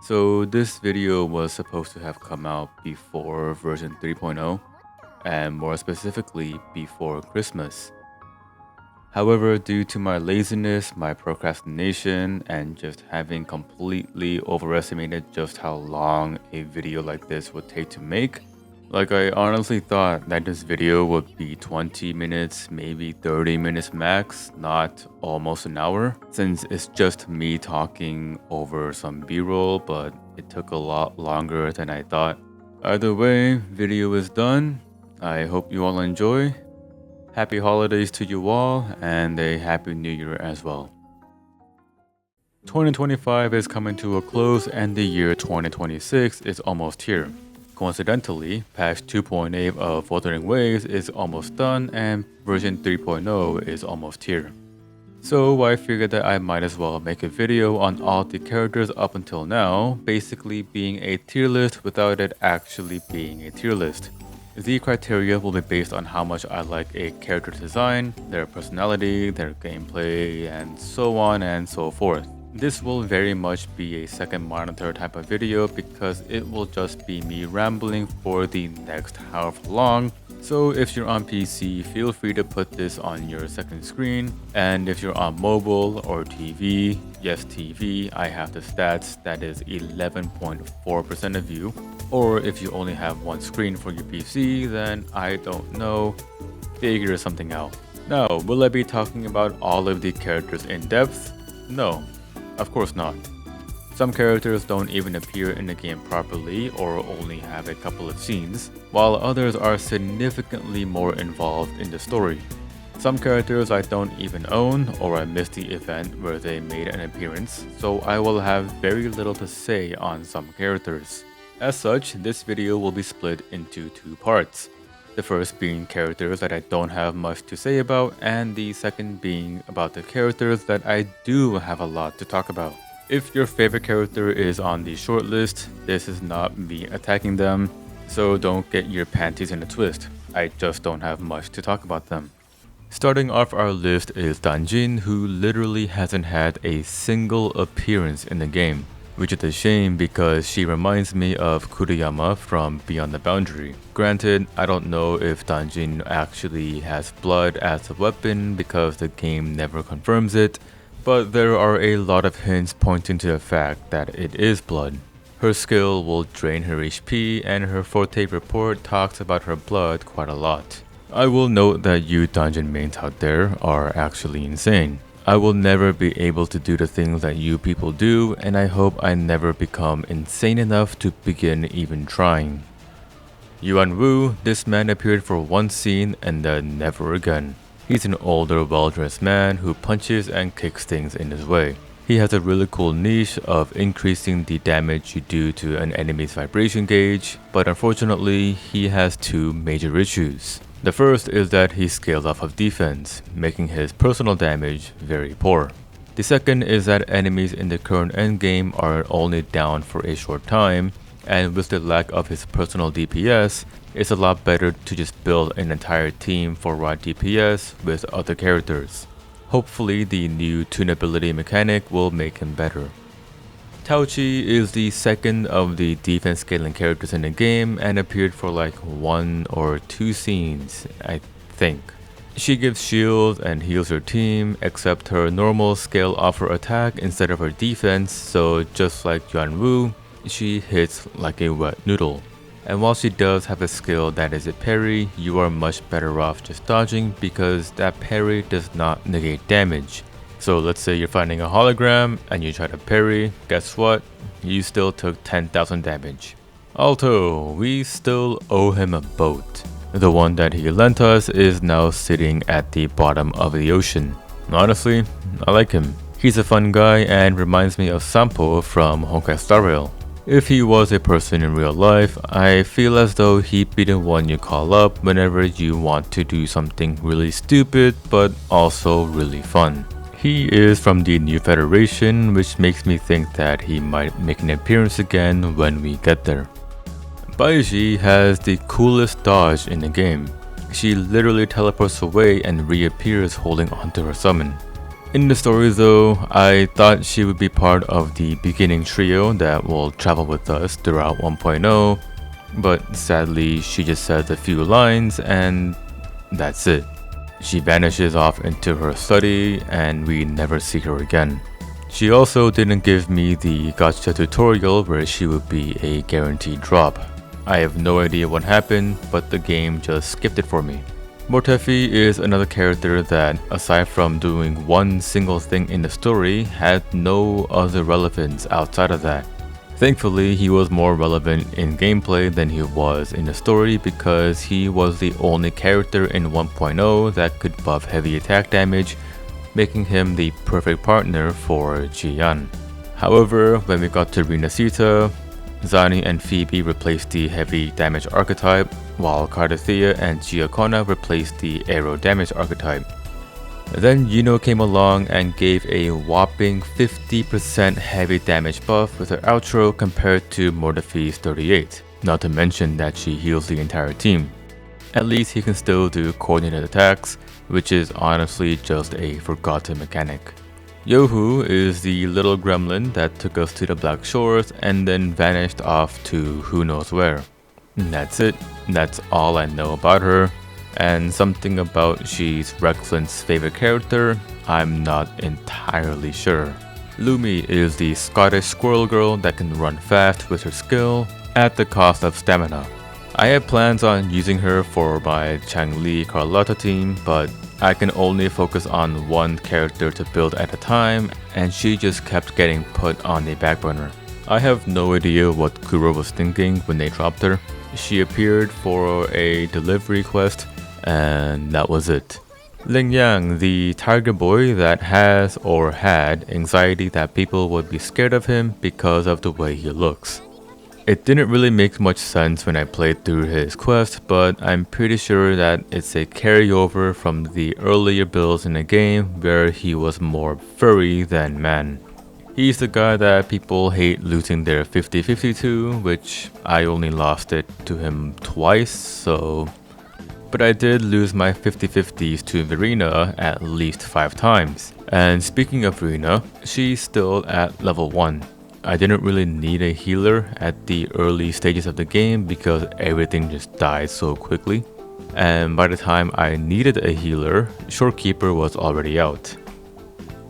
So this video was supposed to have come out before version 3.0 and more specifically before Christmas. However, due to my laziness, my procrastination, and just having completely overestimated just how long a video like this would take to make, I honestly thought that this video would be 20 minutes, maybe 30 minutes max, not almost an hour, since it's just me talking over some b-roll, but it took a lot longer than I thought. Either way, video is done. I hope you all enjoy. Happy holidays to you all, and a happy new year as well. 2025 is coming to a close and the year 2026 is almost here. Coincidentally, patch 2.8 of Wuthering Waves is almost done and version 3.0 is almost here. So I figured that I might as well make a video on all the characters up until now, basically being a tier list without it actually being a tier list. The criteria will be based on how much I like a character design, their personality, their gameplay, and so on and so forth. This will very much be a second monitor type of video because it will just be me rambling for the next however long. So if you're on PC, feel free to put this on your second screen. And if you're on mobile or TV, yes TV, I have the stats, that is 11.4% of you. Or if you only have one screen for your PC, then I don't know, figure something out. Now, will I be talking about all of the characters in depth? No, of course not. Some characters don't even appear in the game properly or only have a couple of scenes, while others are significantly more involved in the story. Some characters I don't even own or I missed the event where they made an appearance, so I will have very little to say on some characters. As such, this video will be split into two parts. The first being characters that I don't have much to say about, and the second being about the characters that I do have a lot to talk about. If your favorite character is on the shortlist, this is not me attacking them, so don't get your panties in a twist. I just don't have much to talk about them. Starting off our list is Danjin, who literally hasn't had a single appearance in the game. Which is a shame because she reminds me of Kuriyama from Beyond the Boundary. Granted, I don't know if Danjin actually has blood as a weapon because the game never confirms it, but there are a lot of hints pointing to the fact that it is blood. Her skill will drain her HP and her Forte report talks about her blood quite a lot. I will note that you Danjin mains out there are actually insane. I will never be able to do the things that you people do, and I hope I never become insane enough to begin even trying. Yuan Wu, this man appeared for one scene and then never again. He's an older, well-dressed man who punches and kicks things in his way. He has a really cool niche of increasing the damage you do to an enemy's vibration gauge, but unfortunately, he has two major issues. The first is that he scales off of defense, making his personal damage very poor. The second is that enemies in the current endgame are only down for a short time, and with the lack of his personal DPS, it's a lot better to just build an entire team for raw DPS with other characters. Hopefully the new tunability mechanic will make him better. Taochi is the second of the defense scaling characters in the game and appeared for like one or two scenes, I think. She gives shields and heals her team, except her normal scale off her attack instead of her defense, so just like Yuan Wu, she hits like a wet noodle. And while she does have a skill that is a parry, you are much better off just dodging because that parry does not negate damage. So let's say you're fighting a hologram and you try to parry, guess what? You still took 10,000 damage. Alto, we still owe him a boat. The one that he lent us is now sitting at the bottom of the ocean. Honestly, I like him. He's a fun guy and reminds me of Sampo from Honkai Star Rail. If he was a person in real life, I feel as though he'd be the one you call up whenever you want to do something really stupid but also really fun. He is from the New Federation, which makes me think that he might make an appearance again when we get there. Baiji has the coolest dodge in the game. She literally teleports away and reappears holding onto her summon. In the story though, I thought she would be part of the beginning trio that will travel with us throughout 1.0, but sadly she just says a few lines and that's it. She vanishes off into her study and we never see her again. She also didn't give me the gacha tutorial where she would be a guaranteed drop. I have no idea what happened, but the game just skipped it for me. Mortefi is another character that, aside from doing one single thing in the story, had no other relevance outside of that. Thankfully, he was more relevant in gameplay than he was in the story because he was the only character in 1.0 that could buff heavy attack damage, making him the perfect partner for Jian. However, when we got to Renacita, Zani and Phoebe replaced the heavy damage archetype, while Cardathea and Giacona replaced the aero damage archetype. Then Yuno came along and gave a whopping 50% heavy damage buff with her outro compared to Mortefi's 38, not to mention that she heals the entire team. At least he can still do coordinated attacks, which is honestly just a forgotten mechanic. Yohu is the little gremlin that took us to the Black Shores and then vanished off to who knows where. And that's it. That's all I know about her. And something about she's Rexlin's favorite character, I'm not entirely sure. Lumi is the Scottish squirrel girl that can run fast with her skill at the cost of stamina. I had plans on using her for my Changli Carlotta team, but I can only focus on one character to build at a time, and she just kept getting put on the back burner. I have no idea what Kuro was thinking when they dropped her. She appeared for a delivery quest, and that was it. Ling Yang, the tiger boy that has or had anxiety that people would be scared of him because of the way he looks. It didn't really make much sense when I played through his quest, but I'm pretty sure that it's a carryover from the earlier builds in the game where he was more furry than man. He's the guy that people hate losing their 50-50 to, which I only lost it to him twice, so... But I did lose my 50-50s to Verena at least 5 times. And speaking of Verena, she's still at level 1. I didn't really need a healer at the early stages of the game because everything just died so quickly. And by the time I needed a healer, Shorekeeper was already out.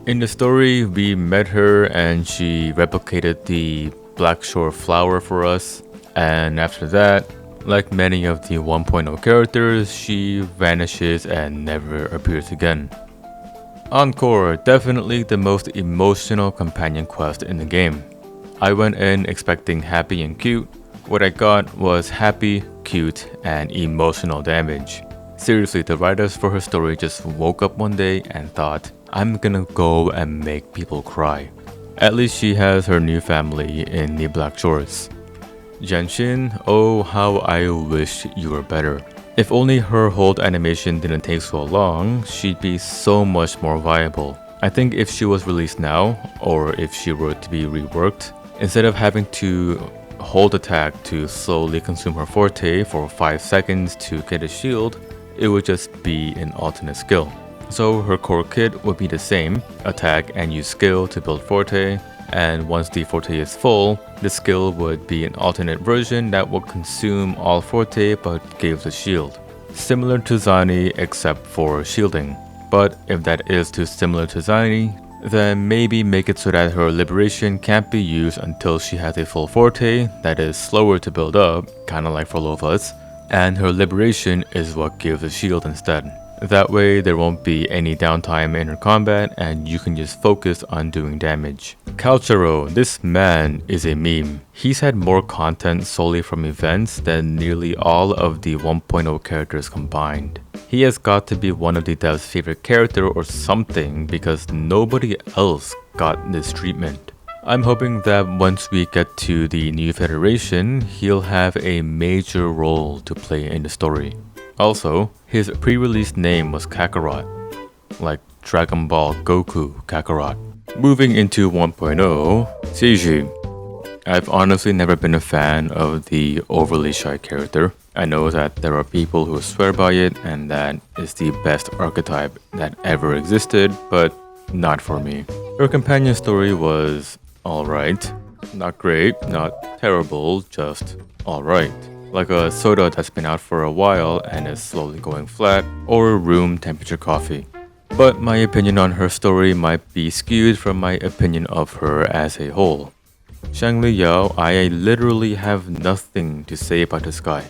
In the story, we met her and she replicated the Black Shore flower for us. And after that, like many of the 1.0 characters, she vanishes and never appears again. Encore, definitely the most emotional companion quest in the game. I went in expecting happy and cute. What I got was happy, cute, and emotional damage. Seriously, the writers for her story just woke up one day and thought, I'm gonna go and make people cry. At least she has her new family in the Black Shores. Genshin, oh how I wish you were better. If only her hold animation didn't take so long, she'd be so much more viable. I think if she was released now, or if she were to be reworked, instead of having to hold attack to slowly consume her forte for 5 seconds to get a shield, it would just be an alternate skill. So her core kit would be the same, attack and use skill to build forte, and once the forte is full, the skill would be an alternate version that will consume all forte but gives a shield. Similar to Zani except for shielding. But if that is too similar to Zani, then maybe make it so that her liberation can't be used until she has a full forte that is slower to build up, kinda like for Lovas, and her liberation is what gives a shield instead. That way there won't be any downtime in her combat and you can just focus on doing damage. Calchero, this man is a meme. He's had more content solely from events than nearly all of the 1.0 characters combined. He has got to be one of the devs' favorite character or something because nobody else got this treatment. I'm hoping that once we get to the new federation, he'll have a major role to play in the story. Also, his pre-release name was Kakarot, like Dragon Ball Goku Kakarot. Moving into 1.0, Seiji. I've honestly never been a fan of the overly shy character. I know that there are people who swear by it and that it's the best archetype that ever existed, but Not for me. Her companion story was alright. Not great, not terrible, just alright. Like a soda that's been out for a while and is slowly going flat, or room temperature coffee. But my opinion on her story might be skewed from my opinion of her as a whole. Shang Li Yao, I literally have nothing to say about this guy.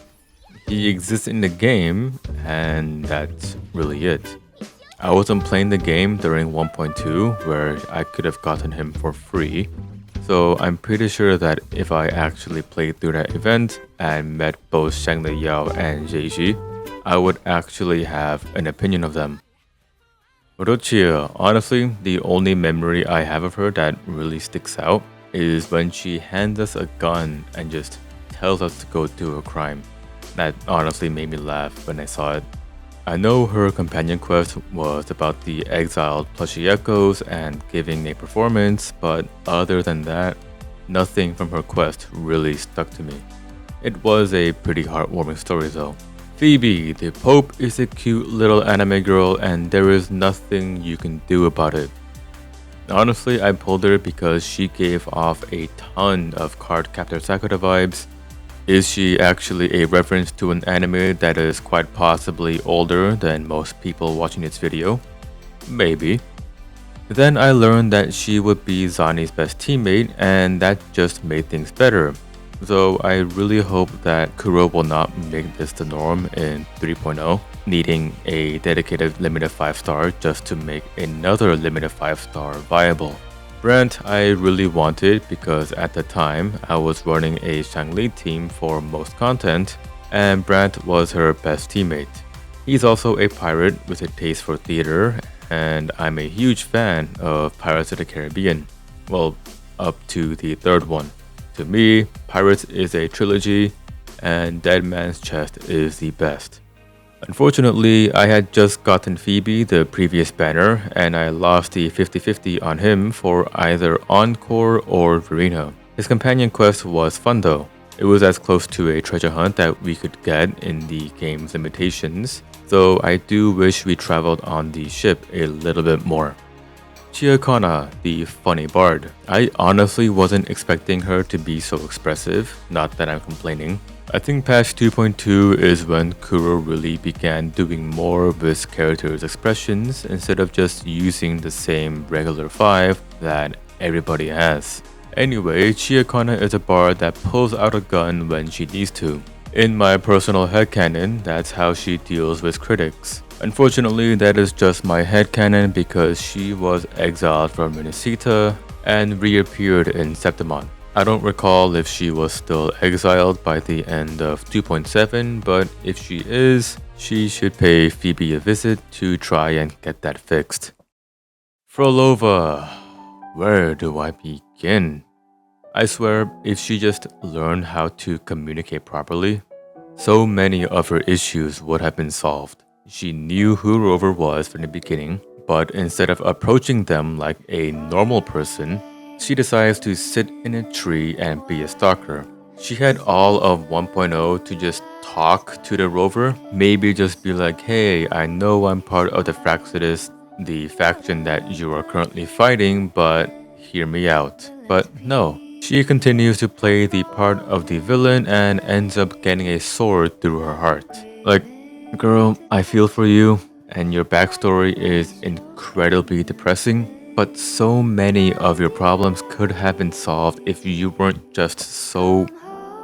He exists in the game, and that's really it. I wasn't playing the game during 1.2, where I could have gotten him for free, so I'm pretty sure that if I actually played through that event and met both Shang Li Yao and Jeiji, I would actually have an opinion of them. Orochia, honestly, the only memory I have of her that really sticks out is when she hands us a gun and just tells us to go do a crime. That honestly made me laugh when I saw it. I know her companion quest was about the exiled plushie echoes and giving a performance, but other than that, nothing from her quest really stuck to me. It was a pretty heartwarming story though. Phoebe, the Pope is a cute little anime girl and there is nothing you can do about it. Honestly, I pulled her because she gave off a ton of Card Captor Sakura vibes. Is she actually a reference to an anime that is quite possibly older than most people watching this video? Maybe. Then I learned that she would be Zani's best teammate and that just made things better. So I really hope that Kuro will not make this the norm in 3.0, needing a dedicated limited 5-star just to make another limited 5-star viable. Brent I really wanted because at the time I was running a Shangli team for most content and Brent was her best teammate. He's also a pirate with a taste for theater and I'm a huge fan of Pirates of the Caribbean. Well, up to the third one. To me, Pirates is a trilogy and Dead Man's Chest is the best. Unfortunately, I had just gotten Phoebe the previous banner and I lost the 50-50 on him for either Encore or Verena. His companion quest was fun though. It was as close to a treasure hunt that we could get in the game's limitations, though I do wish we traveled on the ship a little bit more. Chiakana, the funny bard. I honestly wasn't expecting her to be so expressive, not that I'm complaining. I think patch 2.2 is when Kuro really began doing more of his character's expressions instead of just using the same regular 5 that everybody has. Anyway, Chiakana is a bard that pulls out a gun when she needs to. In my personal headcanon, that's how she deals with critics. Unfortunately, that is just my headcanon because she was exiled from Minisita and reappeared in Septimon. I don't recall if she was still exiled by the end of 2.7, but if she is, she should pay Phoebe a visit to try and get that fixed. Frolova, where do I begin? I swear, if she just learned how to communicate properly, so many of her issues would have been solved. She knew who Rover was from the beginning, but instead of approaching them like a normal person, she decides to sit in a tree and be a stalker. She had all of 1.0 to just talk to the Rover, maybe just be like, hey, I know I'm part of the Fraxidus, the faction that you are currently fighting, but hear me out. But no, she continues to play the part of the villain and ends up getting a sword through her heart. Like, girl, I feel for you, and your backstory is incredibly depressing, but so many of your problems could have been solved if you weren't just so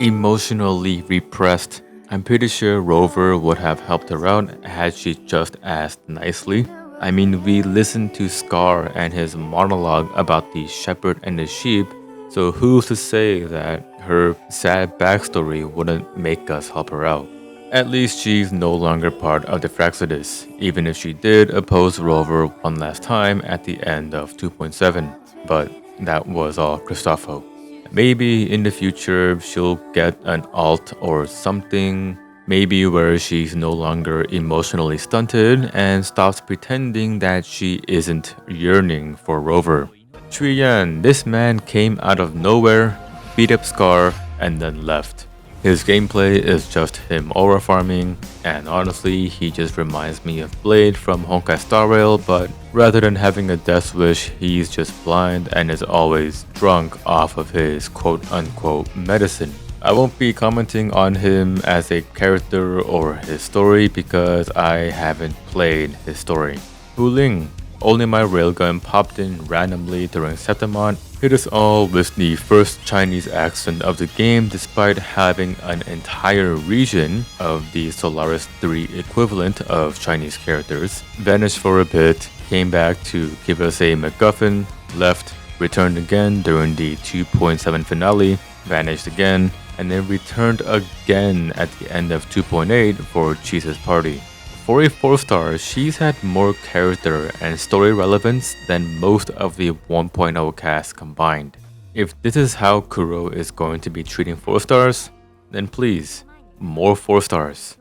emotionally repressed. I'm pretty sure Rover would have helped her out had she just asked nicely. I mean, we listened to Scar and his monologue about the shepherd and the sheep, so who's to say that her sad backstory wouldn't make us help her out? At least she's no longer part of the Fraxidus, even if she did oppose Rover one last time at the end of 2.7, but that was all Cristofo. Maybe in the future she'll get an alt or something, maybe where she's no longer emotionally stunted and stops pretending that she isn't yearning for Rover. Chuyan, this man came out of nowhere, beat up Scar, and then left. His gameplay is just him aura farming, and honestly, he just reminds me of Blade from Honkai Star Rail, but rather than having a death wish, he's just blind and is always drunk off of his quote-unquote medicine. I won't be commenting on him as a character or his story because I haven't played his story. Hu Ling. Only my railgun popped in randomly during Septimont, hit us all with the first Chinese accent of the game despite having an entire region of the Solaris 3 equivalent of Chinese characters, vanished for a bit, came back to give us a MacGuffin, left, returned again during the 2.7 finale, vanished again, and then returned again at the end of 2.8 for Cheese's party. For a 4-star, she's had more character and story relevance than most of the 1.0 cast combined. If this is how Kuro is going to be treating 4-stars, then please, more 4-stars.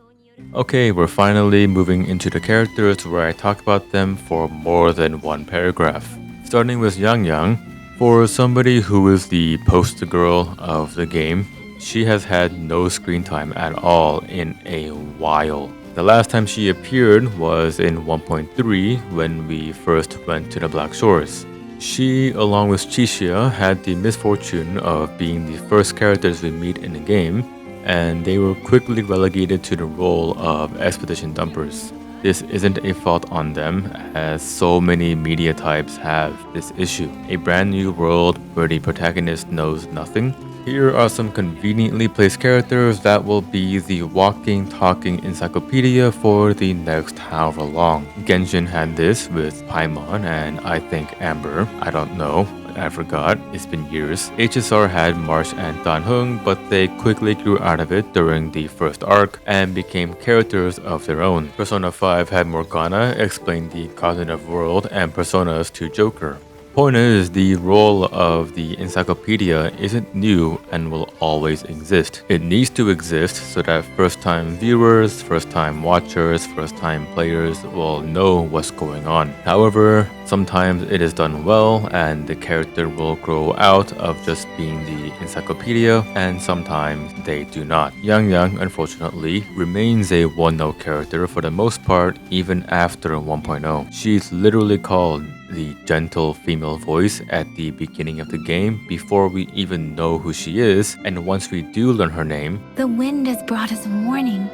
Okay, we're finally moving into the characters where I talk about them for more than one paragraph. Starting with Yang Yang, for somebody who is the poster girl of the game, she has had no screen time at all in a while. The last time she appeared was in 1.3 when we first went to the Black Shores. She, along with Chixia, had the misfortune of being the first characters we meet in the game, and they were quickly relegated to the role of expedition dumpers. This isn't a fault on them, as so many media types have this issue. A brand new world where the protagonist knows nothing. Here are some conveniently placed characters that will be the walking, talking encyclopedia for the next however long. Genshin had this with Paimon and I think Amber. I don't know. I forgot. It's been years. HSR had Marsh and Danhung, but they quickly grew out of it during the first arc and became characters of their own. Persona 5 had Morgana explain the cognitive world and personas to Joker. Point is, the role of the encyclopedia isn't new and will always exist. It needs to exist so that first-time viewers, first-time watchers, first-time players will know what's going on. However, sometimes it is done well and the character will grow out of just being the encyclopedia, and sometimes they do not. Yang Yang, unfortunately, remains a one-note character for the most part even after 1.0. She's literally called the gentle female voice at the beginning of the game before we even know who she is, and once we do learn her name, the wind has brought us warning.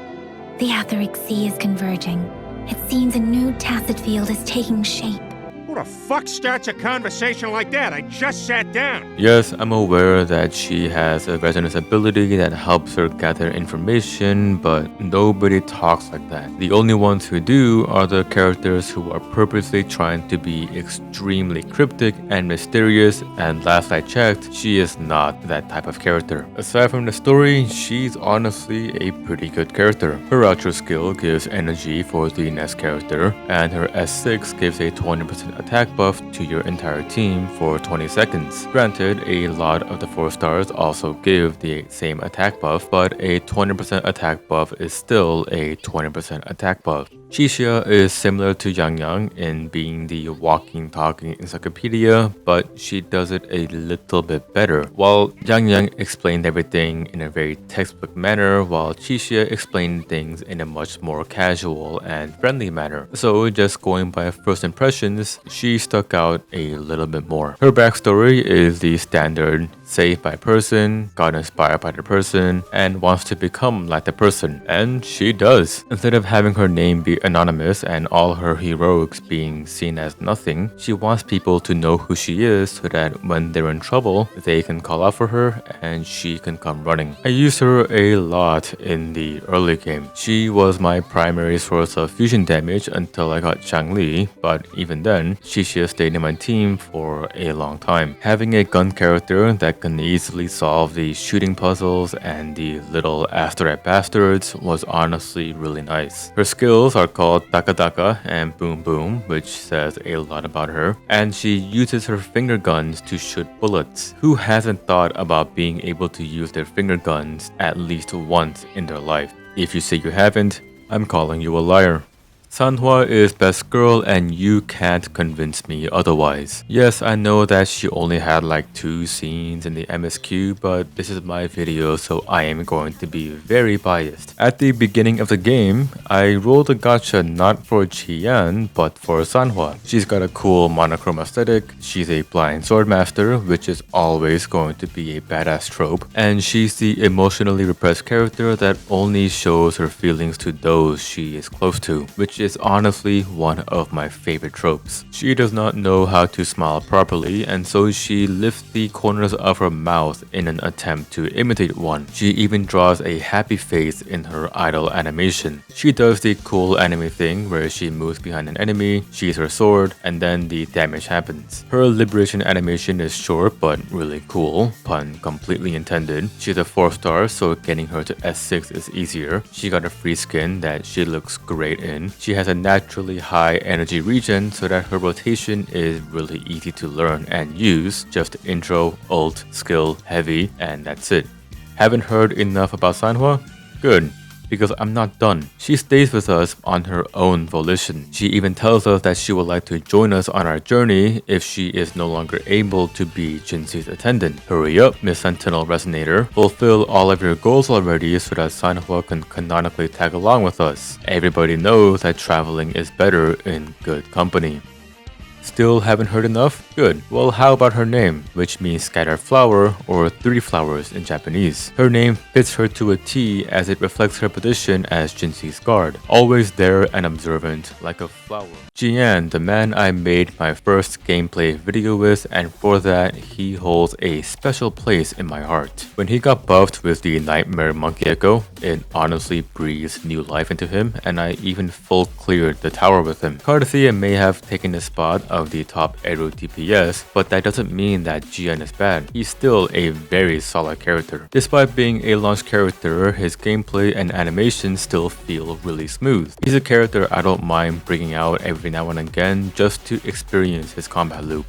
The Aetheric Sea is converging. It seems a new tacit field is taking shape. Who the fuck starts a conversation like that? I just sat down. Yes, I'm aware that she has a resonance ability that helps her gather information, but nobody talks like that. The only ones who do are the characters who are purposely trying to be extremely cryptic and mysterious, and last I checked, she is not that type of character. Aside from the story, she's honestly a pretty good character. Her outro skill gives energy for the next character, and her S6 gives a 20% attack buff to your entire team for 20 seconds. Granted, a lot of the 4-stars also give the same attack buff, but a 20% attack buff is still a 20% attack buff. Chixia is similar to Yang Yang in being the walking, talking encyclopedia, but she does it a little bit better. While Yang Yang explained everything in a very textbook manner, while Chixia explained things in a much more casual and friendly manner. So just going by first impressions, she stuck out a little bit more. Her backstory is the standard saved by person, got inspired by the person, and wants to become like the person. And she does. Instead of having her name be anonymous and all her heroics being seen as nothing, she wants people to know who she is so that when they're in trouble, they can call out for her and she can come running. I used her a lot in the early game. She was my primary source of fusion damage until I got Changli, but even then, Chixia stayed in my team for a long time. Having a gun character that can easily solve the shooting puzzles and the little asteroid bastards was honestly really nice. Her skills are called Daka Daka and Boom Boom, which says a lot about her, and she uses her finger guns to shoot bullets. Who hasn't thought about being able to use their finger guns at least once in their life? If you say you haven't, I'm calling you a liar. Sanhua is best girl and you can't convince me otherwise. Yes, I know that she only had like 2 scenes in the MSQ, but this is my video so I am going to be very biased. At the beginning of the game, I rolled a gacha not for Chiyan, but for Sanhua. She's got a cool monochrome aesthetic, she's a blind swordmaster, which is always going to be a badass trope, and she's the emotionally repressed character that only shows her feelings to those she is close to, which is honestly one of my favorite tropes. She does not know how to smile properly, and so she lifts the corners of her mouth in an attempt to imitate one. She even draws a happy face in her idle animation. She does the cool anime thing where she moves behind an enemy, sheathes her sword, and then the damage happens. Her liberation animation is short but really cool, pun completely intended. She's a 4-star, so getting her to S6 is easier. She got a free skin that she looks great in. She has a naturally high energy regen so that her rotation is really easy to learn and use. Just intro, ult, skill, heavy, and that's it. Haven't heard enough about Sanhua? Good, because I'm not done. She stays with us on her own volition. She even tells us that she would like to join us on our journey if she is no longer able to be Jinxi's attendant. Hurry up, Miss Sentinel Resonator. Fulfill all of your goals already so that Sanhua can canonically tag along with us. Everybody knows that traveling is better in good company. Still haven't heard enough? Good. Well, how about her name, which means scattered flower or 3 flowers in Japanese. Her name fits her to a T as it reflects her position as Jinxi's guard, always there and observant like a flower. Jian, the man I made my first gameplay video with, and for that he holds a special place in my heart. When he got buffed with the Nightmare Monkey Echo, it honestly breathed new life into him, and I even full cleared the tower with him. Cardathia may have taken the spot of the top Eru DPS, but that doesn't mean that Jian is bad. He's still a very solid character. Despite being a launch character, his gameplay and animation still feel really smooth. He's a character I don't mind bringing out every now and again just to experience his combat loop.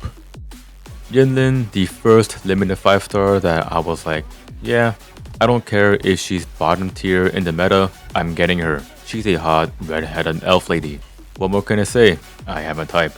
Yinlin, the first limited 5-star that I was like, yeah, I don't care if she's bottom tier in the meta, I'm getting her. She's a hot, red-headed elf lady. What more can I say? I have a type.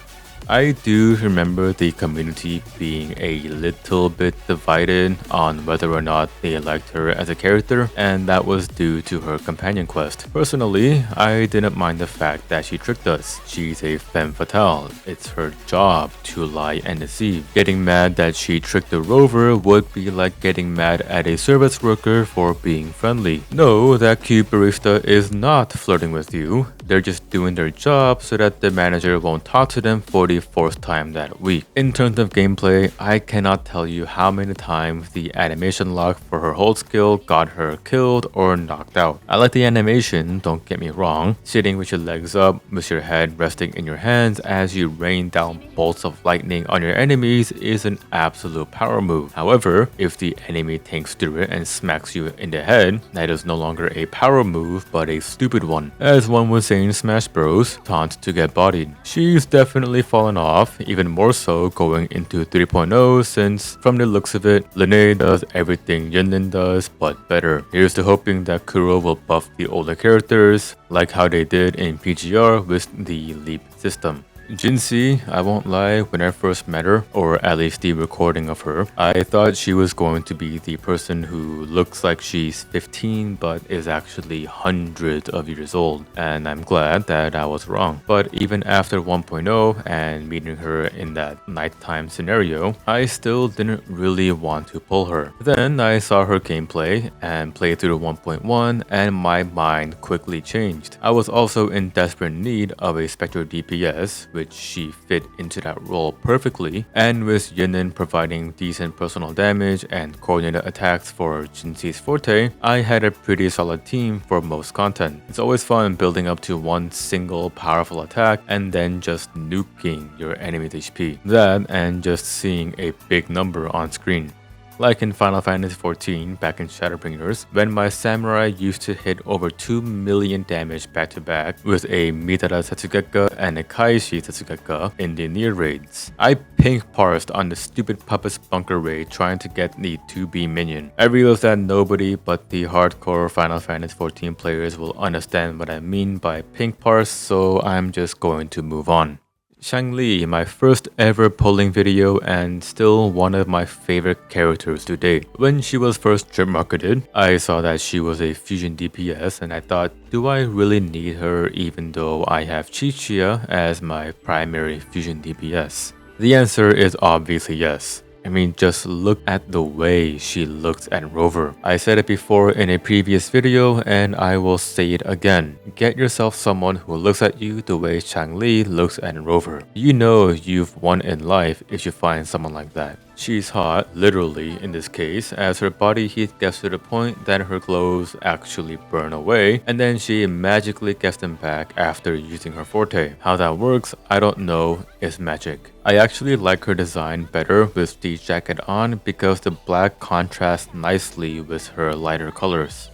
I do remember the community being a little bit divided on whether or not they liked her as a character, and that was due to her companion quest. Personally, I didn't mind the fact that she tricked us. She's a femme fatale. It's her job to lie and deceive. Getting mad that she tricked the rover would be like getting mad at a service worker for being friendly. No, that cute barista is not flirting with you. They're just doing their job so that the manager won't talk to them for the 4th time that week. In terms of gameplay, I cannot tell you how many times the animation lock for her hold skill got her killed or knocked out. I like the animation, don't get me wrong. Sitting with your legs up, with your head resting in your hands as you rain down bolts of lightning on your enemies is an absolute power move. However, if the enemy tanks through it and smacks you in the head, that is no longer a power move but a stupid one. As one would say in Smash Bros, taunt to get bodied. She's definitely fallen off, even more so going into 3.0 since from the looks of it, Linnea does everything Yinlin does but better. Here's to hoping that Kuro will buff the older characters like how they did in PGR with the Leap system. Jinxie, I won't lie, when I first met her, or at least the recording of her, I thought she was going to be the person who looks like she's 15 but is actually hundreds of years old, and I'm glad that I was wrong. But even after 1.0 and meeting her in that nighttime scenario, I still didn't really want to pull her. Then I saw her gameplay and played through 1.1 and my mind quickly changed. I was also in desperate need of a Spectre DPS, which she fit into that role perfectly, and with Yinlin providing decent personal damage and coordinated attacks for Jinxie's forte, I had a pretty solid team for most content. It's always fun building up to one single powerful attack and then just nuking your enemy's HP. That and just seeing a big number on screen. Like in Final Fantasy XIV back in Shadowbringers, when my samurai used to hit over 2 million damage back to back with a Midara Setsugeka and a Kaishi Setsugeka in the near raids. I pink parsed on the stupid Puppet's bunker raid trying to get the 2B minion. I realized that nobody but the hardcore Final Fantasy XIV players will understand what I mean by pink parse, so I'm just going to move on. Shangli, my first ever polling video and still one of my favorite characters to date. When she was first drip marketed, I saw that she was a fusion DPS and I thought, do I really need her even though I have Chichia as my primary fusion DPS? The answer is obviously yes. I mean, just look at the way she looks at Rover. I said it before in a previous video and I will say it again. Get yourself someone who looks at you the way Shangli looks at Rover. You know you've won in life if you find someone like that. She's hot, literally in this case, as her body heat gets to the point that her clothes actually burn away, and then she magically gets them back after using her forte. How that works, I don't know, it's magic. I actually like her design better with the jacket on because the black contrasts nicely with her lighter colors.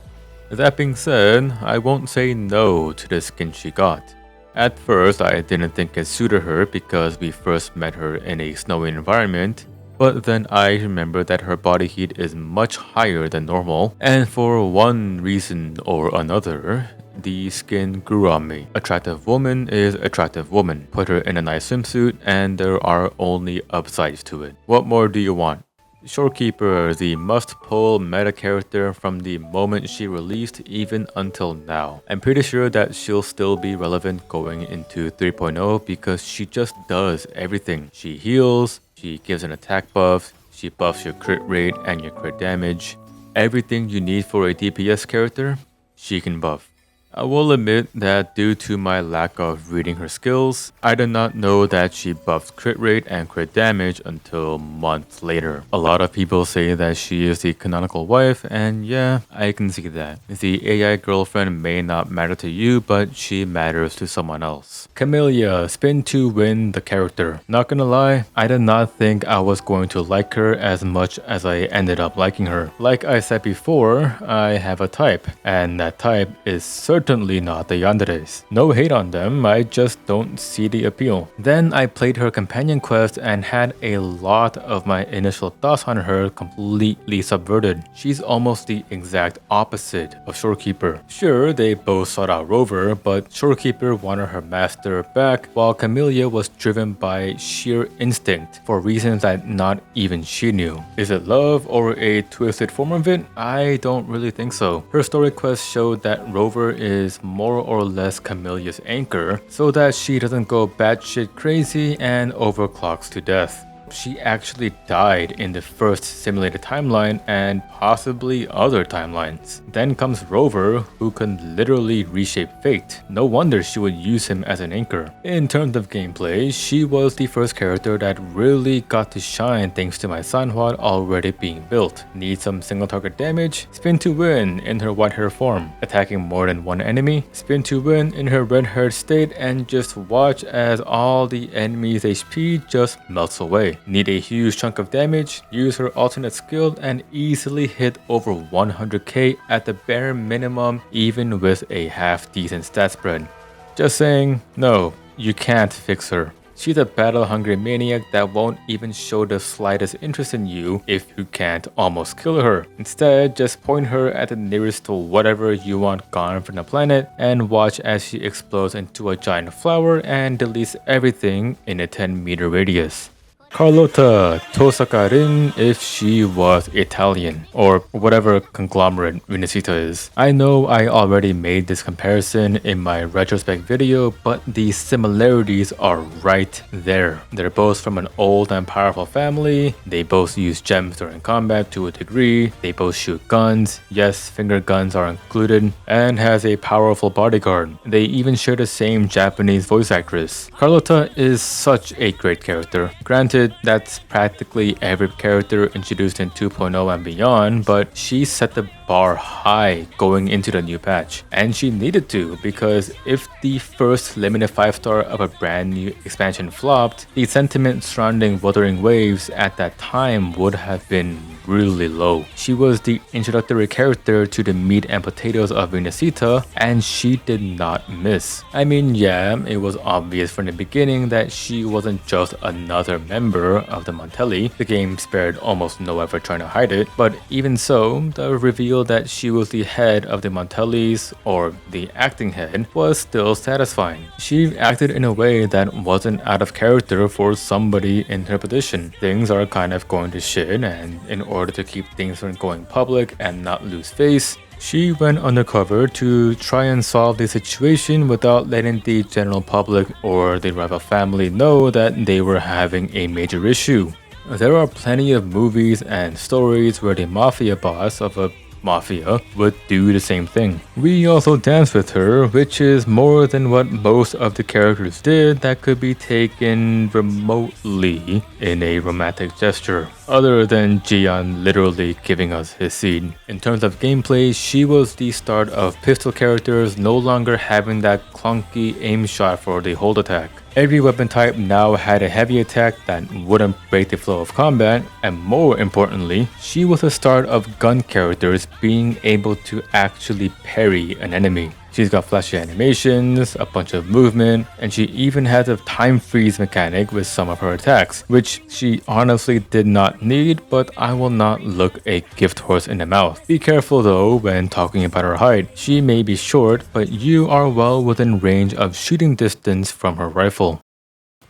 That being said, I won't say no to the skin she got. At first, I didn't think it suited her because we first met her in a snowy environment, but then I remember that her body heat is much higher than normal, and for one reason or another, the skin grew on me. Attractive woman is attractive woman. Put her in a nice swimsuit and there are only upsides to it. What more do you want? Shorekeeper, the must-pull meta character from the moment she released even until now. I'm pretty sure that she'll still be relevant going into 3.0 because she just does everything. She heals, she gives an attack buff, she buffs your crit rate and your crit damage. Everything you need for a DPS character, she can buff. I will admit that due to my lack of reading her skills, I did not know that she buffs crit rate and crit damage until months later. A lot of people say that she is the canonical wife, and yeah, I can see that. The AI girlfriend may not matter to you, but she matters to someone else. Camellia, spin to win the character. Not gonna lie, I did not think I was going to like her as much as I ended up liking her. Like I said before, I have a type, and that type is certainly not the yanderes. No hate on them, I just don't see the appeal. Then I played her companion quest and had a lot of my initial thoughts on her completely subverted. She's almost the exact opposite of Shorekeeper. Sure, they both sought out Rover, but Shorekeeper wanted her master back, while Camellia was driven by sheer instinct for reasons that not even she knew. Is it love or a twisted form of it? I don't really think so. Her story quest showed that Rover is more or less Camelia's anchor, so that she doesn't go batshit crazy and overclocks to death. She actually died in the first simulated timeline and possibly other timelines. Then comes Rover, who can literally reshape fate. No wonder she would use him as an anchor. In terms of gameplay, she was the first character that really got to shine thanks to my Sanhua already being built. Need some single target damage? Spin to win in her white hair form. Attacking more than one enemy? Spin to win in her red haired state and just watch as all the enemy's HP just melts away. Need a huge chunk of damage? Use her alternate skill and easily hit over 100k at the bare minimum even with a half decent stat spread. Just saying, no, you can't fix her. She's a battle-hungry maniac that won't even show the slightest interest in you if you can't almost kill her. Instead, just point her at the nearest to whatever you want gone from the planet and watch as she explodes into a giant flower and deletes everything in a 10-meter radius. Carlotta Tosakarin if she was Italian, or whatever conglomerate Renacita is. I know I already made this comparison in my retrospect video, but the similarities are right there. They're both from an old and powerful family, they both use gems during combat to a degree, they both shoot guns, yes, finger guns are included, and has a powerful bodyguard. They even share the same Japanese voice actress. Carlotta is such a great character. Granted, that's practically every character introduced in 2.0 and beyond, but she set the bar high going into the new patch. And she needed to, because if the first limited 5-star of a brand new expansion flopped, the sentiment surrounding Wuthering Waves at that time would have been really low. She was the introductory character to the meat and potatoes of Renacita, and she did not miss. I mean, yeah, it was obvious from the beginning that she wasn't just another member of the Montelli. The game spared almost no effort trying to hide it, but even so, the reveal that she was the head of the Montellis, or the acting head, was still satisfying. She acted in a way that wasn't out of character for somebody in her position. Things are kind of going to shit, and in order to keep things from going public and not lose face, she went undercover to try and solve the situation without letting the general public or the rival family know that they were having a major issue. There are plenty of movies and stories where the mafia boss of a mafia would do the same thing. We also danced with her, which is more than what most of the characters did that could be taken remotely in a romantic gesture, other than Jian literally giving us his seed. In terms of gameplay, she was the start of pistol characters no longer having that clunky aim shot for the hold attack. Every weapon type now had a heavy attack that wouldn't break the flow of combat, and more importantly, she was the start of gun characters being able to actually parry an enemy. She's got flashy animations, a bunch of movement, and she even has a time freeze mechanic with some of her attacks, which she honestly did not need, but I will not look a gift horse in the mouth. Be careful though when talking about her height. She may be short, but you are well within range of shooting distance from her rifle.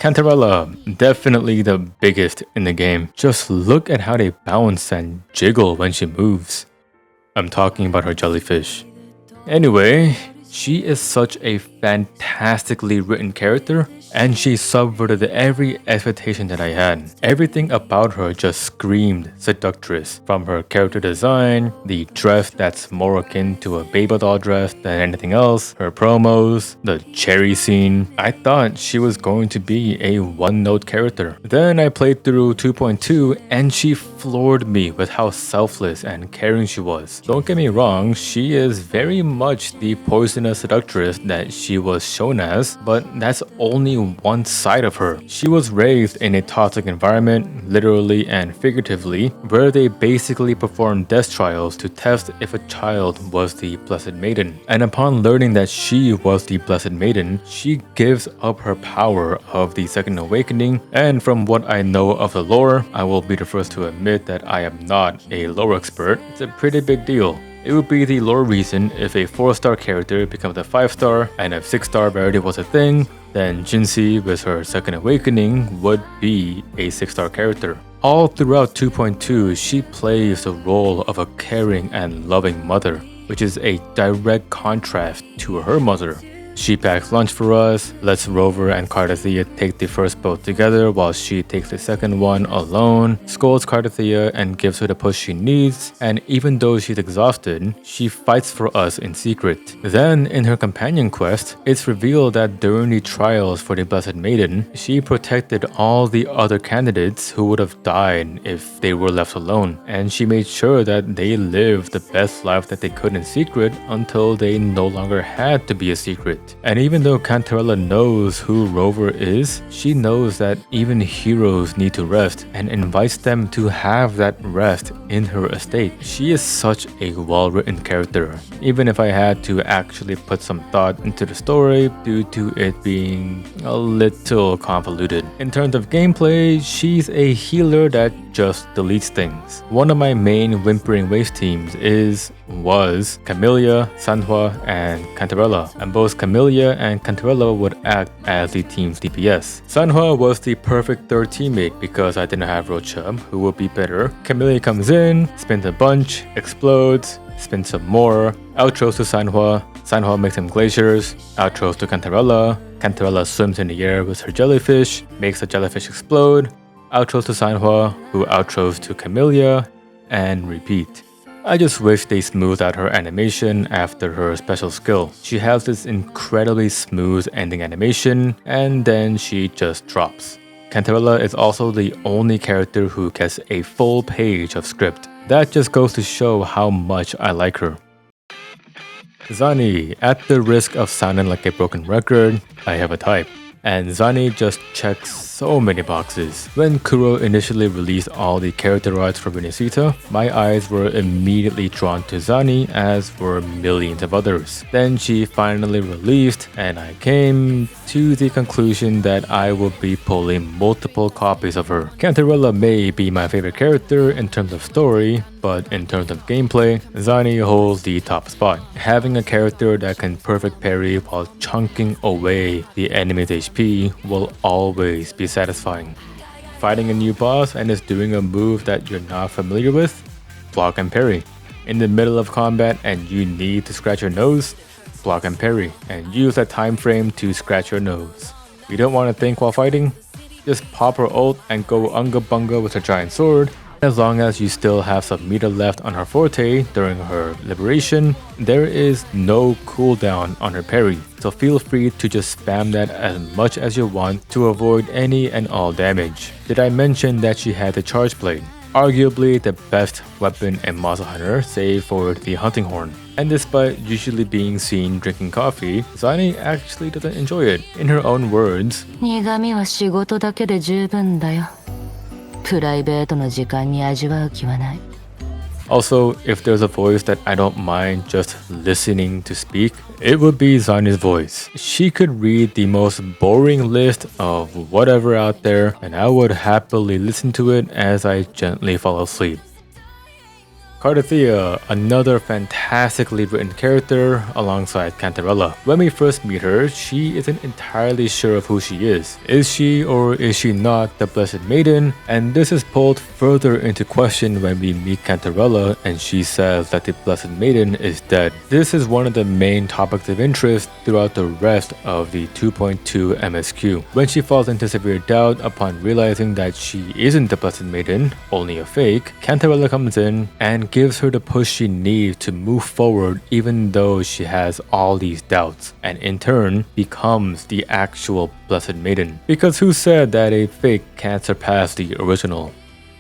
Cantarella, definitely the biggest in the game. Just look at how they bounce and jiggle when she moves. I'm talking about her jellyfish. Anyway, she is such a fantastically written character, and she subverted every expectation that I had. Everything about her just screamed seductress, from her character design, the dress that's more akin to a baby doll dress than anything else, her promos, the cherry scene. I thought she was going to be a one-note character. Then I played through 2.2 and she floored me with how selfless and caring she was. Don't get me wrong, she is very much the poisonous seductress that she was shown as, but that's only one side of her. She was raised in a toxic environment, literally and figuratively, where they basically performed death trials to test if a child was the Blessed Maiden. And upon learning that she was the Blessed Maiden, she gives up her power of the Second Awakening, and from what I know of the lore, I will be the first to admit that I am not a lore expert. It's a pretty big deal. It would be the lore reason if a 4-star character becomes a 5-star, and if 6-star rarity was a thing, then Jinxie with her Second Awakening would be a 6-star character. All throughout 2.2, she plays the role of a caring and loving mother, which is a direct contrast to her mother. She packs lunch for us, lets Rover and Cardathea take the first boat together while she takes the second one alone, scolds Cardathea and gives her the push she needs, and even though she's exhausted, she fights for us in secret. Then, in her companion quest, it's revealed that during the trials for the Blessed Maiden, she protected all the other candidates who would have died if they were left alone, and she made sure that they lived the best life that they could in secret until they no longer had to be a secret. And even though Cantarella knows who Rover is, she knows that even heroes need to rest and invites them to have that rest in her estate. She is such a well-written character, even if I had to actually put some thought into the story due to it being a little convoluted. In terms of gameplay, she's a healer that just deletes things. One of my main Wuthering Waves teams was Camellia, Sanhua, and Cantarella, and both Camellia and Cantarella would act as the team's DPS. Sanhua was the perfect third teammate because I didn't have Rocha, who would be better. Camellia comes in, spins a bunch, explodes, spins some more, outros to Sanhua, Sanhua makes some glaciers, outros to Cantarella, Cantarella swims in the air with her jellyfish, makes the jellyfish explode, outros to Sanhua, who outros to Camellia, and repeat. I just wish they smoothed out her animation after her special skill. She has this incredibly smooth ending animation, and then she just drops. Cantarella is also the only character who gets a full page of script. That just goes to show how much I like her. Zani, at the risk of sounding like a broken record, I have a type. And Zani just checks so many boxes. When Kuro initially released all the character arts for Renacita, my eyes were immediately drawn to Zani, as were millions of others. Then she finally released, and I came to the conclusion that I will be pulling multiple copies of her. Cantarella may be my favorite character in terms of story, but in terms of gameplay, Zani holds the top spot. Having a character that can perfect parry while chunking away the enemy's HP will always be satisfying. Fighting a new boss and is doing a move that you're not familiar with? Block and parry. In the middle of combat and you need to scratch your nose? Block and parry, and use that time frame to scratch your nose. You don't want to think while fighting? Just pop her ult and go unga bunga with her giant sword. As long as you still have some meter left on her forte during her liberation, there is no cooldown on her parry, so feel free to just spam that as much as you want to avoid any and all damage. Did I mention that she had the charge blade? Arguably the best weapon in Monster Hunter save for the hunting horn. And despite usually being seen drinking coffee, Zani actually doesn't enjoy it. In her own words, 苦味は仕事だけで十分だよ。プライベートの時間に味わう気はない。 Also, if there's a voice that I don't mind just listening to speak, it would be Zani's voice. She could read the most boring list of whatever out there, and I would happily listen to it as I gently fall asleep. Cardathea, another fantastically written character alongside Cantarella. When we first meet her, she isn't entirely sure of who she is. Is she or is she not the Blessed Maiden? And this is pulled further into question when we meet Cantarella and she says that the Blessed Maiden is dead. This is one of the main topics of interest throughout the rest of the 2.2 MSQ. When she falls into severe doubt upon realizing that she isn't the Blessed Maiden, only a fake, Cantarella comes in and gives her the push she needs to move forward even though she has all these doubts, and in turn becomes the actual Blessed Maiden. Because who said that a fake can't surpass the original?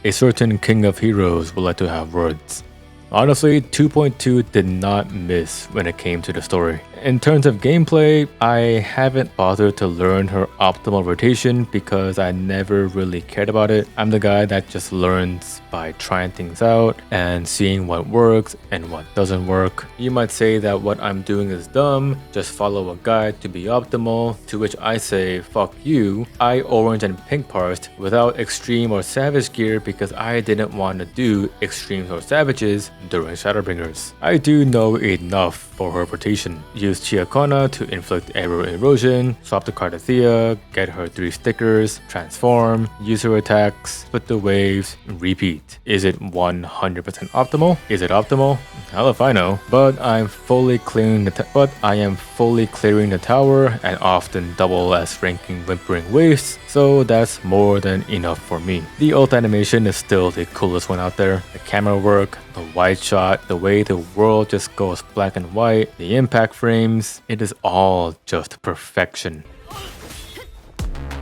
A certain king of heroes would like to have words. Honestly, 2.2 did not miss when it came to the story. In terms of gameplay, I haven't bothered to learn her optimal rotation because I never really cared about it. I'm the guy that just learns by trying things out and seeing what works and what doesn't work. You might say that what I'm doing is dumb, just follow a guide to be optimal, to which I say, fuck you. I orange and pink parsed without extreme or savage gear because I didn't want to do extremes or savages during Shadowbringers. I do know enough for her rotation. Use Chiakona to inflict arrow erosion, swap the Cardathea, get her 3 stickers, transform, use her attacks, split the waves, repeat. Is it 100% optimal? Is it optimal? Hell if I know. But I am fully clearing the tower and often double as ranking Whimpering Waves, so that's more than enough for me. The ult animation is still the coolest one out there. The camera work, the wide shot, the way the world just goes black and white, the impact frames, it is all just perfection.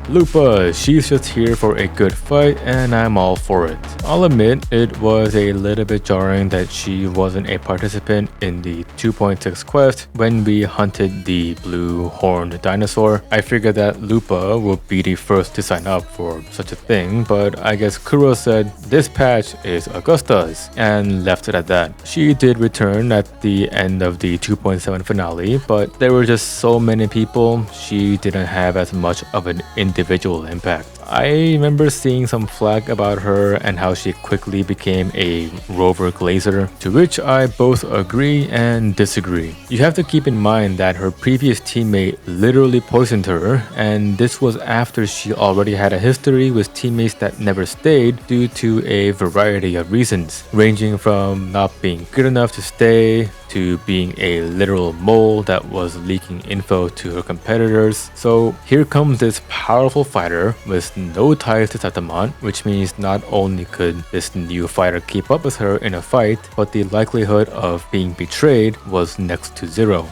Lupa, she's just here for a good fight and I'm all for it. I'll admit it was a little bit jarring that she wasn't a participant in the 2.6 quest when we hunted the blue horned dinosaur. I figured that Lupa would be the first to sign up for such a thing, but I guess Kuro said this patch is Augusta's and left it at that. She did return at the end of the 2.7 finale, but there were just so many people, she didn't have as much of an individual impact. I remember seeing some flag about her and how she quickly became a rover glazer, to which I both agree and disagree. You have to keep in mind that her previous teammate literally poisoned her, and this was after she already had a history with teammates that never stayed due to a variety of reasons, ranging from not being good enough to stay, to being a literal mole that was leaking info to her competitors. So here comes this powerful fighter with no ties to Satamon, which means not only could this new fighter keep up with her in a fight, but the likelihood of being betrayed was next to zero.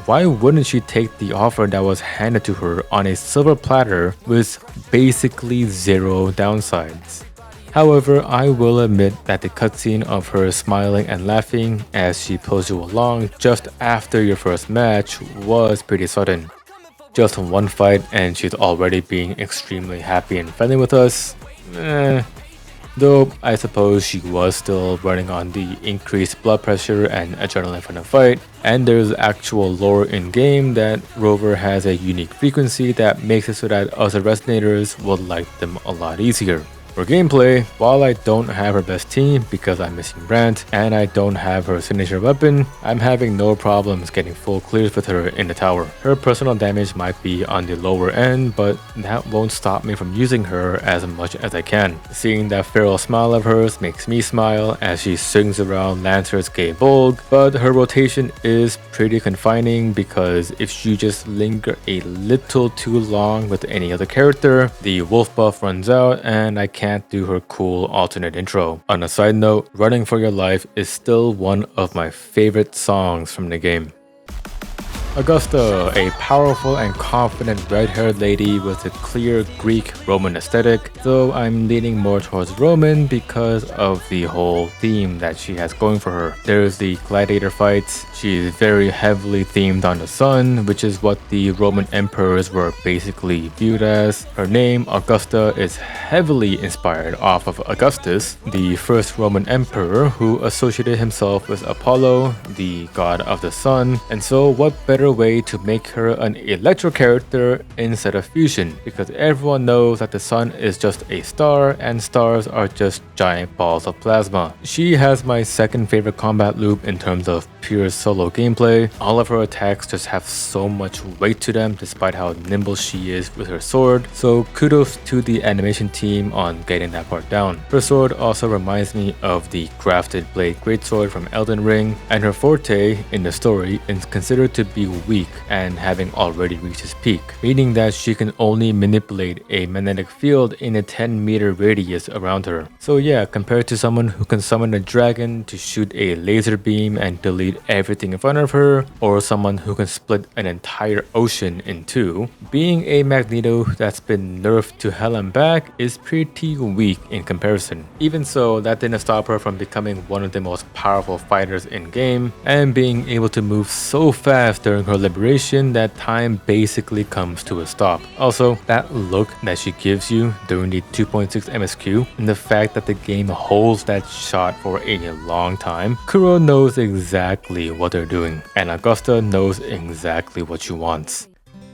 why wouldn't she take the offer that was handed to her on a silver platter with basically zero downsides? However, I will admit that the cutscene of her smiling and laughing as she pulls you along just after your first match was pretty sudden. Just one fight and she's already being extremely happy and friendly with us. Though I suppose she was still running on the increased blood pressure and adrenaline from the fight, and there's actual lore in game that Rover has a unique frequency that makes it so that other resonators will like them a lot easier. For gameplay, while I don't have her best team because I'm missing Brant and I don't have her signature weapon, I'm having no problems getting full clears with her in the tower. Her personal damage might be on the lower end, but that won't stop me from using her as much as I can. Seeing that feral smile of hers makes me smile as she swings around Lancer's Gay Bolg, but her rotation is pretty confining because if you just linger a little too long with any other character, the wolf buff runs out and I can't do her cool alternate intro. On a side note, Running for Your Life is still one of my favorite songs from the game. Augusta, a powerful and confident red-haired lady with a clear Greek-Roman aesthetic, though I'm leaning more towards Roman because of the whole theme that she has going for her. There's the gladiator fights, she is very heavily themed on the sun, which is what the Roman emperors were basically viewed as. Her name, Augusta, is heavily inspired off of Augustus, the first Roman emperor who associated himself with Apollo, the god of the sun, and so what better way to make her an electro character instead of fusion, because everyone knows that the sun is just a star and stars are just giant balls of plasma. She has my second favorite combat loop in terms of pure solo gameplay. All of her attacks just have so much weight to them despite how nimble she is with her sword, so kudos to the animation team on getting that part down. Her sword also reminds me of the crafted blade greatsword from Elden Ring, and her forte in the story is considered to be weak and having already reached its peak, meaning that she can only manipulate a magnetic field in a 10-meter radius around her. So yeah, compared to someone who can summon a dragon to shoot a laser beam and delete everything in front of her, or someone who can split an entire ocean in two, being a Magneto that's been nerfed to hell and back is pretty weak in comparison. Even so, that didn't stop her from becoming one of the most powerful fighters in game and being able to move so fast during her liberation that time basically comes to a stop. Also, that look that she gives you during the 2.6 MSQ and the fact that the game holds that shot for a long time, Kuro knows exactly what they're doing, and Augusta knows exactly what she wants.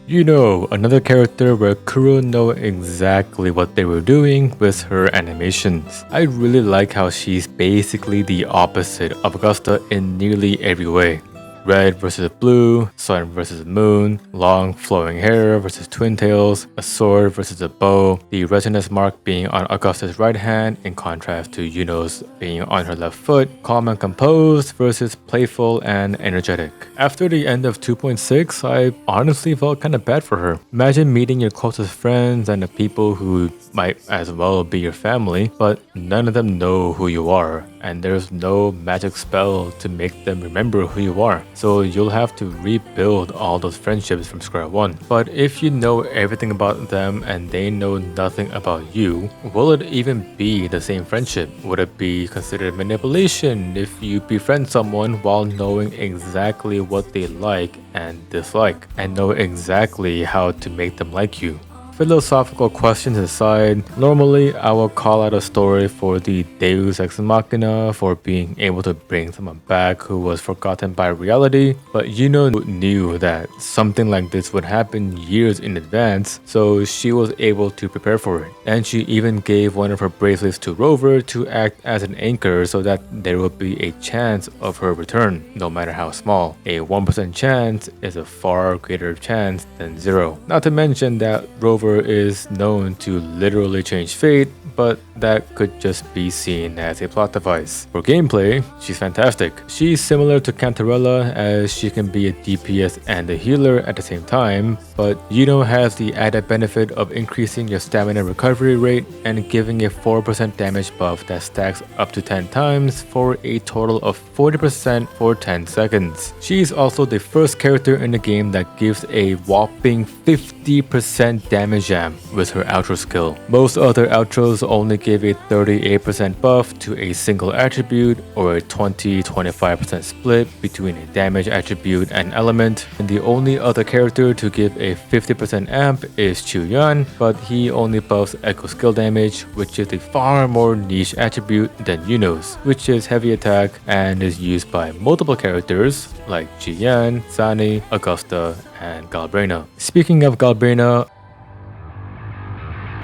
You know, another character where Kuro know exactly what they were doing with her animations. I really like how she's basically the opposite of Augusta in nearly every way. Red versus blue, sun versus moon, long flowing hair versus twin tails, a sword versus a bow, the resonance mark being on Augusta's right hand in contrast to Yuno's being on her left foot, calm and composed versus playful and energetic. After the end of 2.6, I honestly felt kinda bad for her. Imagine meeting your closest friends and the people who might as well be your family, but none of them know who you are, and there's no magic spell to make them remember who you are. So you'll have to rebuild all those friendships from square one. But if you know everything about them and they know nothing about you, will it even be the same friendship? Would it be considered manipulation if you befriend someone while knowing exactly what they like and dislike, and know exactly how to make them like you? Philosophical questions aside, normally I will call out a story for the Deus Ex Machina for being able to bring someone back who was forgotten by reality, but Yuno knew that something like this would happen years in advance, so she was able to prepare for it. And she even gave one of her bracelets to Rover to act as an anchor so that there would be a chance of her return, no matter how small. A 1% chance is a far greater chance than 0. Not to mention that Rover is known to literally change fate, but that could just be seen as a plot device. For gameplay, she's fantastic. She's similar to Cantarella as she can be a DPS and a healer at the same time, but Yuno has the added benefit of increasing your stamina recovery rate and giving a 4% damage buff that stacks up to 10 times for a total of 40% for 10 seconds. She's also the first character in the game that gives a whopping 50% damage amp with her outro skill. Most other outros only give a 38% buff to a single attribute or a 20-25% split between a damage attribute and element, and the only other character to give a 50% amp is Chuyan, but he only buffs echo skill damage, which is a far more niche attribute than Yuno's, which is heavy attack and is used by multiple characters like Jiyan, Sani, Augusta, and Galbrena. Speaking of Galbrena,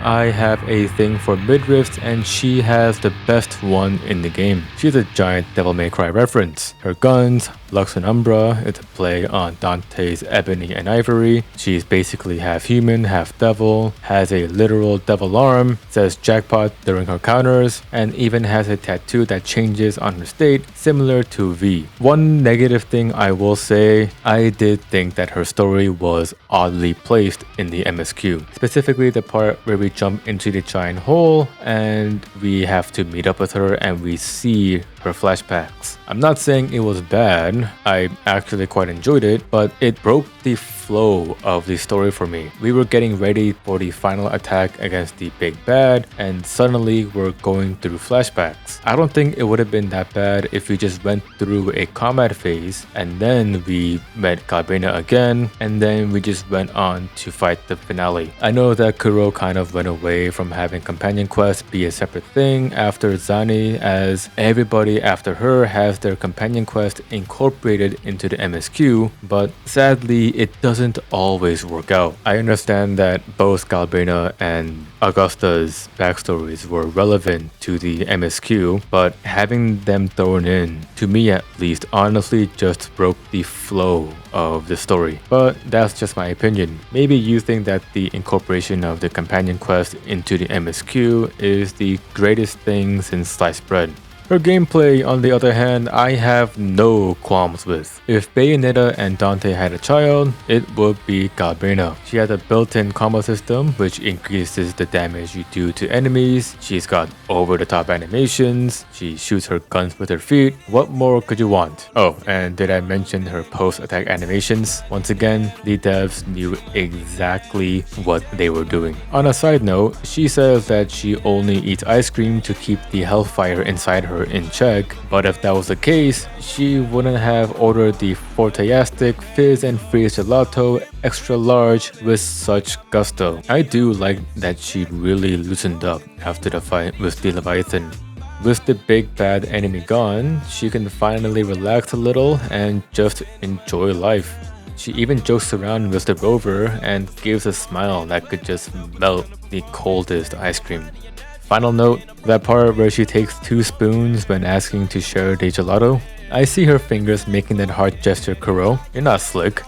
I have a thing for midriffs and she has the best one in the game. She's a giant Devil May Cry reference. Her guns, Lux and Umbra, is a play on Dante's Ebony and Ivory. She's basically half human, half devil, has a literal devil arm, says jackpot during her counters, and even has a tattoo that changes on her state, similar to V. One negative thing I will say, I did think that her story was oddly placed in the MSQ. Specifically the part where we jump into the giant hole and we have to meet up with her and we see her flashbacks. I'm not saying it was bad, I actually quite enjoyed it, but it broke the flow of the story for me. We were getting ready for the final attack against the big bad and suddenly we're going through flashbacks. I don't think it would have been that bad if we just went through a combat phase and then we met Galbrena again and then we just went on to fight the finale. I know that Kuro kind of went away from having companion quests be a separate thing after Zani, as everybody after her has their companion quest incorporated into the MSQ, but sadly it doesn't always work out. I understand that both Galbrena and Augusta's backstories were relevant to the MSQ, but having them thrown in, to me at least, honestly just broke the flow of the story. But that's just my opinion. Maybe you think that the incorporation of the companion quest into the MSQ is the greatest thing since sliced bread. Her gameplay, on the other hand, I have no qualms with. If Bayonetta and Dante had a child, it would be Galbrena. She has a built-in combo system which increases the damage you do to enemies. She's got over-the-top animations. She shoots her guns with her feet. What more could you want? Oh, and did I mention her post-attack animations? Once again, the devs knew exactly what they were doing. On a side note, she says that she only eats ice cream to keep the hellfire inside her in check, but if that was the case, she wouldn't have ordered the Forteastic Fizz and Freeze Gelato extra large with such gusto. I do like that she really loosened up after the fight with the Leviathan. With the big bad enemy gone, she can finally relax a little and just enjoy life. She even jokes around with the rover and gives a smile that could just melt the coldest ice cream. Final note, that part where she takes 2 spoons when asking to share the gelato. I see her fingers making that heart gesture, Kuro. You're not slick.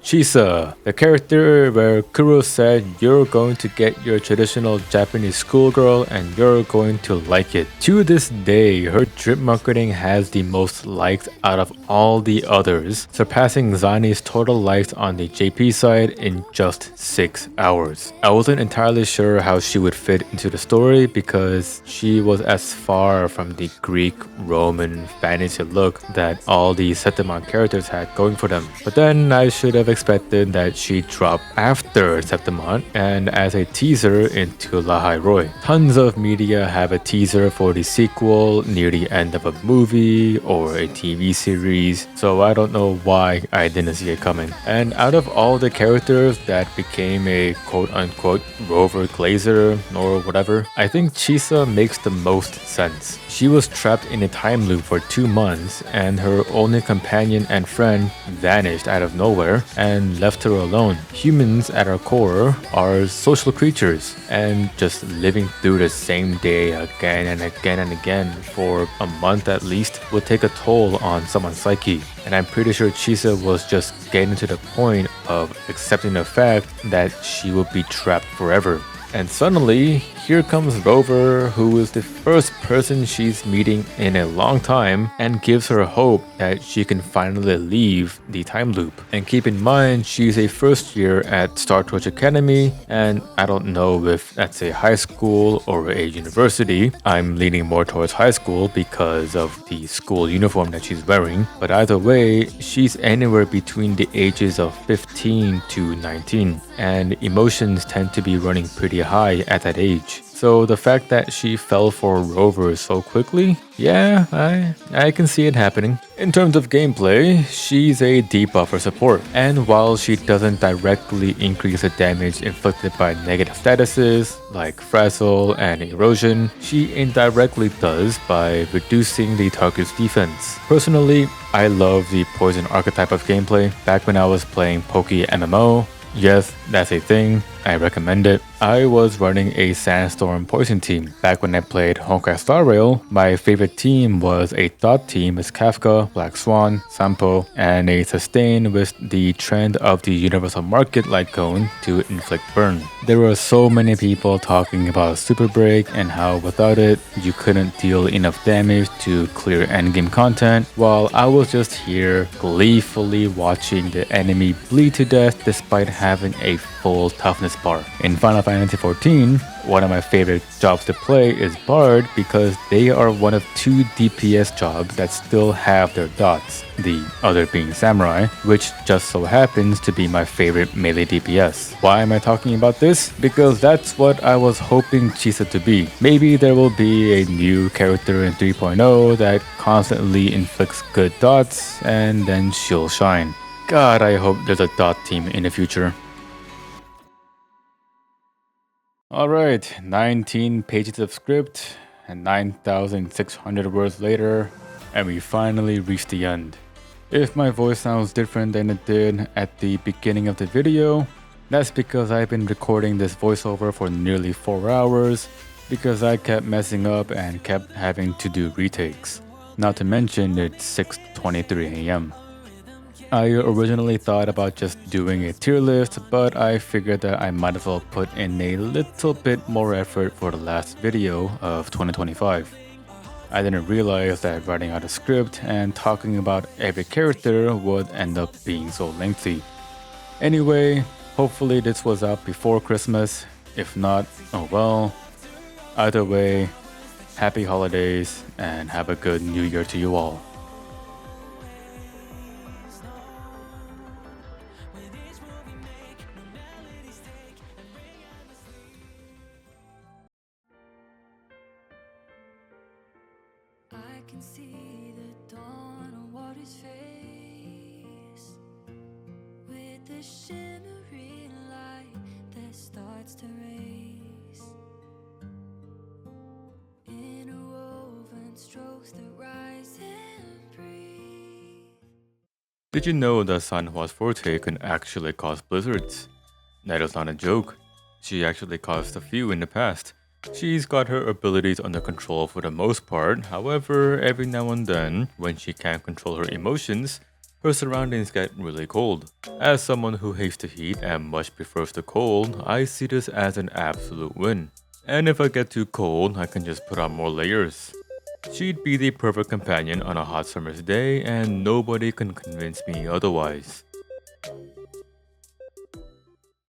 Chisa, the character where Kuro said you're going to get your traditional Japanese schoolgirl and you're going to like it. To this day, her drip marketing has the most likes out of all the others, surpassing Zani's total likes on the JP side in just 6 hours. I wasn't entirely sure how she would fit into the story because she was as far from the Greek, Roman, fantasy look that all the Septimon characters had going for them. But then I should have expected that she'd drop after Septimon and as a teaser into Lahai Roi. Tons of media have a teaser for the sequel near the end of a movie or a TV series, so I don't know why I didn't see it coming. And out of all the characters that became a quote-unquote Rover Glazer or whatever, I think Chisa makes the most sense. She was trapped in a time loop for 2 months and her only companion and friend vanished out of nowhere and left her alone. Humans at our core are social creatures, and just living through the same day again and again and again for a month at least will take a toll on someone's psyche. And I'm pretty sure Chisa was just getting to the point of accepting the fact that she would be trapped forever. And suddenly, here comes Rover, who is the first person she's meeting in a long time and gives her hope that she can finally leave the time loop. And keep in mind, she's a first year at Star Torch Academy, and I don't know if that's a high school or a university. I'm leaning more towards high school because of the school uniform that she's wearing, but either way, she's anywhere between the ages of 15 to 19, and emotions tend to be running pretty high at that age. So the fact that she fell for Rover so quickly, yeah, I can see it happening. In terms of gameplay, she's a debuffer support, and while she doesn't directly increase the damage inflicted by negative statuses like frazzle and erosion, she indirectly does by reducing the target's defense. Personally, I love the poison archetype of gameplay. Back when I was playing Poke MMO, yes, that's a thing. I recommend it. I was running a Sandstorm Poison team. Back when I played Honkai Star Rail, my favorite team was a thought team with Kafka, Black Swan, Sampo, and a sustain with the trend of the Universal Market light cone to inflict burn. There were so many people talking about Super Break and how without it, you couldn't deal enough damage to clear endgame content, while I was just here gleefully watching the enemy bleed to death despite having a full toughness bar. In Final Fantasy XIV, one of my favorite jobs to play is Bard because they are one of 2 DPS jobs that still have their dots, the other being Samurai, which just so happens to be my favorite melee DPS. Why am I talking about this? Because that's what I was hoping Chisa to be. Maybe there will be a new character in 3.0 that constantly inflicts good dots and then she'll shine. God, I hope there's a dot team in the future. Alright, 19 pages of script and 9,600 words later, and we finally reached the end. If my voice sounds different than it did at the beginning of the video, that's because I've been recording this voiceover for nearly 4 hours because I kept messing up and kept having to do retakes. Not to mention it's 6:23 AM. I originally thought about just doing a tier list, but I figured that I might as well put in a little bit more effort for the last video of 2025. I didn't realize that writing out a script and talking about every character would end up being so lengthy. Anyway, hopefully this was out before Christmas. If not, oh well. Either way, happy holidays and have a good new year to you all. I can see the dawn on water's face, with the shimmering light that starts to race. Interwoven strokes that rise and breathe. Did you know that Sanhua's forte can actually cause blizzards? That is not a joke. She actually caused a few in the past. She's got her abilities under control for the most part, however, every now and then, when she can't control her emotions, her surroundings get really cold. As someone who hates the heat and much prefers the cold, I see this as an absolute win. And if I get too cold, I can just put on more layers. She'd be the perfect companion on a hot summer's day, and nobody can convince me otherwise.